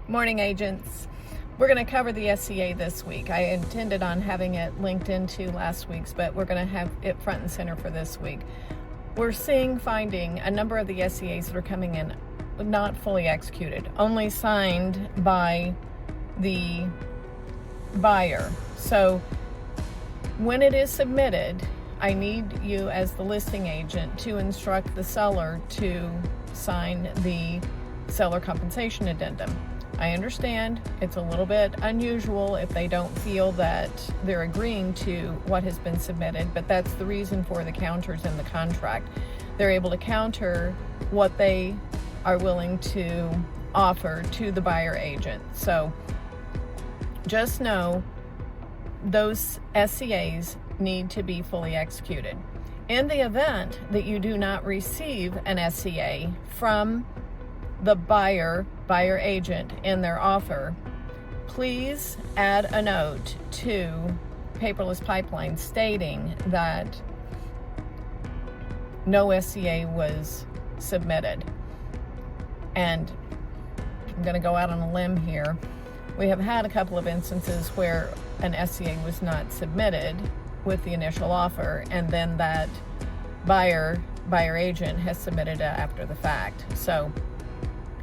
Morning, agents. We're going to cover the SCA this week. I intended on having it linked into last week's, but we're going to have it front and center for this week. We're finding a number of the SCAs that are coming in not fully executed, only signed by the buyer. So when it is submitted, I need you as the listing agent to instruct the seller to sign the Seller Compensation Addendum. I understand it's a little bit unusual if they don't feel that they're agreeing to what has been submitted, but that's the reason for the counters in the contract. They're able to counter what they are willing to offer to the buyer agent. So just know those SCAs need to be fully executed. In the event that you do not receive an SCA from the buyer agent in their offer, please add a note to Paperless Pipeline stating that no SCA was submitted. And I'm going to go out on a limb here. We have had a couple of instances where an SCA was not submitted with the initial offer, and then that buyer agent has submitted it after the fact. So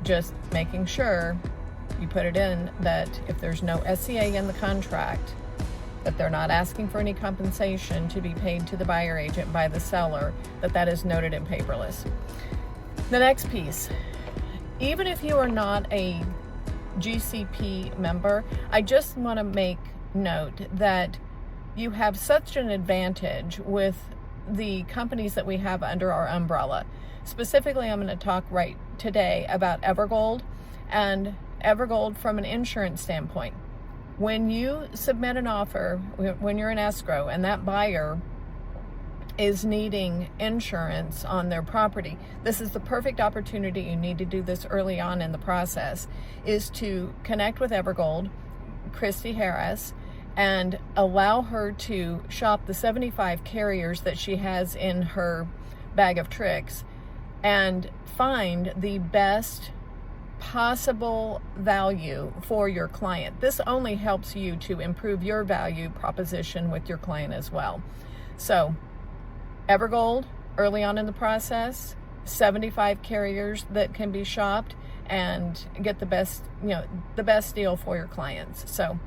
just making sure you put it in that if there's no SCA in the contract, that they're not asking for any compensation to be paid to the buyer agent by the seller, that is noted in Paperless. The next piece, even if you are not a GCP member, I just want to make note that you have such an advantage with the companies that we have under our umbrella. Specifically, I'm going to talk right today about Evergold, and Evergold from an insurance standpoint. When you submit an offer, when you're in escrow and that buyer is needing insurance on their property, this is the perfect opportunity. You need to do this early on in the process, is to connect with Evergold, Christy Harris, and allow her to shop the 75 carriers that she has in her bag of tricks and find the best possible value for your client. This only helps you to improve your value proposition with your client as well. So Evergold, early on in the process, 75 carriers that can be shopped and get the best deal for your clients. So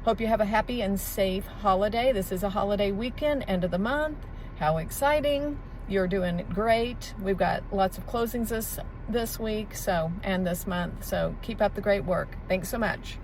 hope you have a happy and safe holiday. This is a holiday weekend, end of the month. How exciting. You're doing great. We've got lots of closings this week and this month. So keep up the great work. Thanks so much.